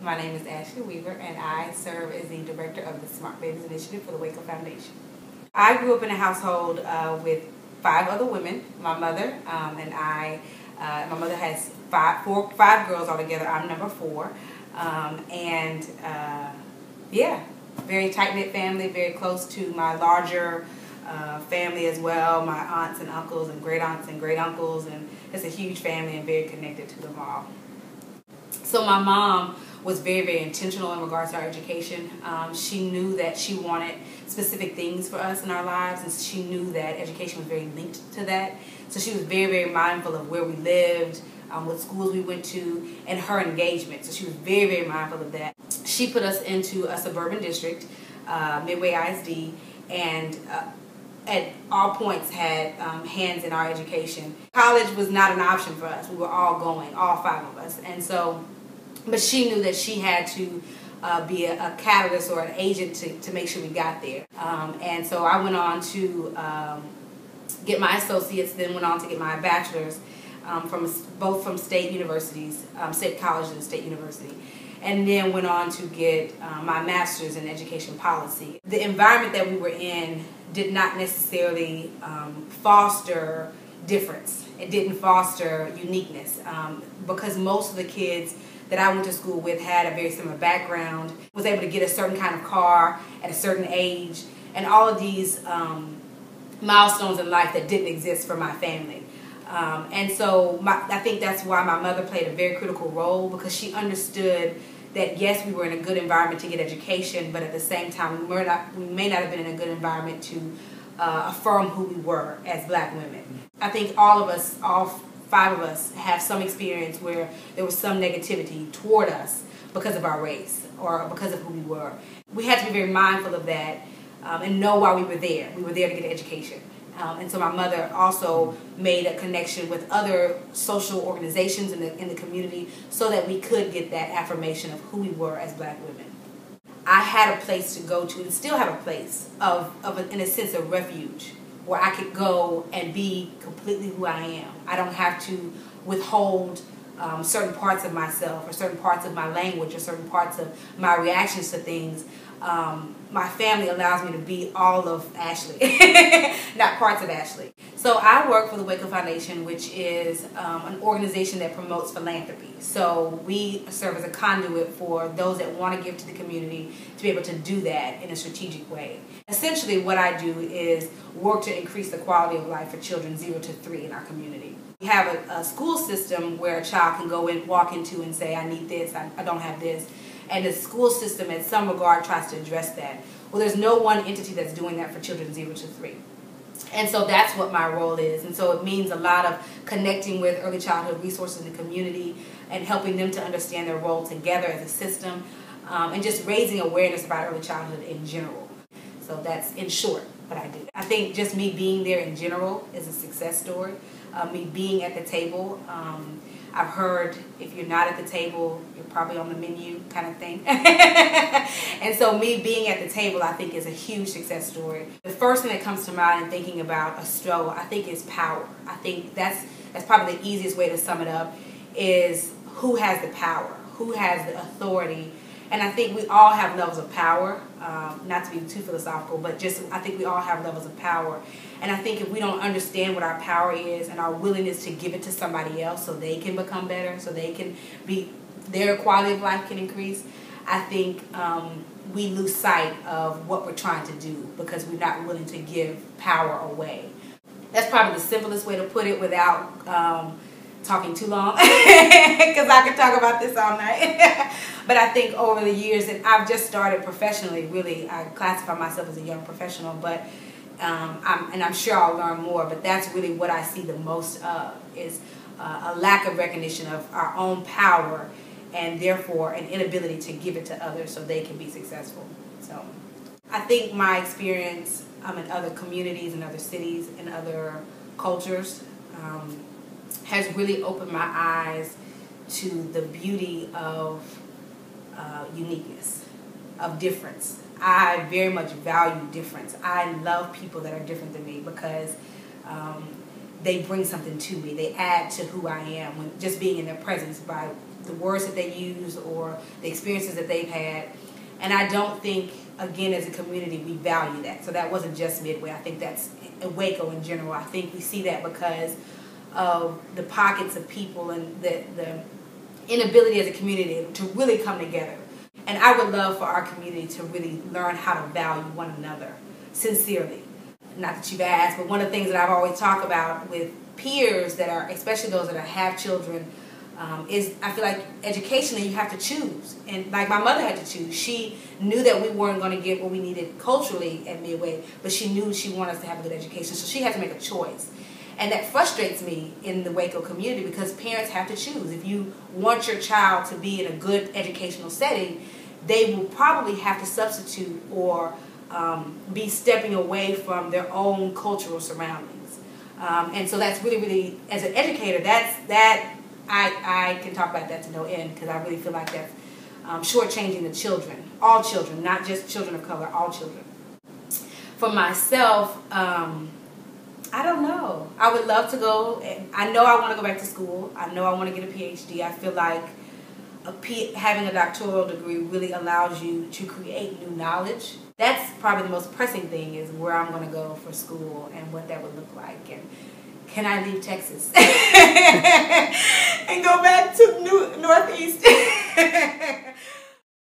My name is Ashley Weaver, and I serve as the director of the Smart Babies Initiative for the Waco Foundation. I grew up in a household with 5 other women. My mother and I. My mother has five girls altogether. I'm number 4, yeah, very tight-knit family, very close to my larger family as well. My aunts and uncles and great aunts and great uncles, and it's a huge family and very connected to them all. So my mom was very, very intentional in regards to our education. She knew that she wanted specific things for us in our lives, and she knew that education was very linked to that. So she was very, very mindful of where we lived, what schools we went to, and her engagement. So she was very, very mindful of that. She put us into a suburban district, Midway ISD, and at all points had hands in our education. College was not an option for us. We were all going, all 5 of us. And so, but she knew that she had to be a catalyst or an agent to make sure we got there. And so I went on to get my associates, then went on to get my bachelor's both from state universities, state colleges and state university. And then went on to get my master's in education policy. The environment that we were in did not necessarily foster difference. It didn't foster uniqueness because most of the kids that I went to school with had a very similar background, was able to get a certain kind of car at a certain age, and all of these milestones in life that didn't exist for my family. And so I think that's why my mother played a very critical role, because she understood that yes, we were in a good environment to get education, but at the same time we may not have been in a good environment to affirm who we were as Black women. I think all 5 of us have some experience where there was some negativity toward us because of our race or because of who we were. We had to be very mindful of that and know why we were there. We were there to get an education. And so my mother also made a connection with other social organizations in the community so that we could get that affirmation of who we were as Black women. I had a place to go to and still have a place in a sense of refuge where I could go and be completely who I am. I don't have to withhold certain parts of myself or certain parts of my language or certain parts of my reactions to things. My family allows me to be all of Ashley, not parts of Ashley. So I work for the Waco Foundation, which is an organization that promotes philanthropy. So we serve as a conduit for those that want to give to the community to be able to do that in a strategic way. Essentially what I do is work to increase the quality of life for children 0 to 3 in our community. We have a school system where a child can go and walk into and say, I need this, I don't have this. And the school system in some regard tries to address that. Well, there's no one entity that's doing that for children 0 to 3. And so that's what my role is. And so it means a lot of connecting with early childhood resources in the community and helping them to understand their role together as a system and just raising awareness about early childhood in general. So that's, in short, what I do. I think just me being there in general is a success story. Me being at the table. I've heard if you're not at the table, you're probably on the menu kind of thing. And so me being at the table, I think, is a huge success story. The first thing that comes to mind in thinking about a struggle, I think, is power. I think that's probably the easiest way to sum it up, is who has the power, who has the authority. And I think we all have levels of power, not to be too philosophical, but just I think we all have levels of power. And I think if we don't understand what our power is and our willingness to give it to somebody else so they can become better, so they can their quality of life can increase, I think we lose sight of what we're trying to do because we're not willing to give power away. That's probably the simplest way to put it without talking too long, because I could talk about this all night. But I think over the years, and I've just started professionally, really, I classify myself as a young professional, but I'm sure I'll learn more, but that's really what I see the most of, is a lack of recognition of our own power and therefore an inability to give it to others so they can be successful. So I think my experience in other communities, in other cities, in other cultures has really opened my eyes to the beauty of uniqueness, of difference. I very much value difference. I love people that are different than me because they bring something to me. They add to who I am, when just being in their presence by the words that they use or the experiences that they've had. And I don't think, again, as a community, we value that. So that wasn't just Midway. I think that's Waco in general. I think we see that because of the pockets of people and the inability as a community to really come together. And I would love for our community to really learn how to value one another sincerely. Not that you've asked, but one of the things that I've always talked about with peers that are, especially those that have children, is I feel like educationally you have to choose. And like my mother had to choose. She knew that we weren't going to get what we needed culturally at Midway, but she knew she wanted us to have a good education. So she had to make a choice. And that frustrates me in the Waco community because parents have to choose. If you want your child to be in a good educational setting, they will probably have to substitute or be stepping away from their own cultural surroundings. And so that's really, really, as an educator, I can talk about that to no end because I really feel like that's shortchanging the children, all children, not just children of color, all children. For myself, I don't know. I would love to go. I know I want to go back to school. I know I want to get a PhD. I feel like having a doctoral degree really allows you to create new knowledge. That's probably the most pressing thing is where I'm going to go for school and what that would look like. And can I leave Texas and go back to Northeast?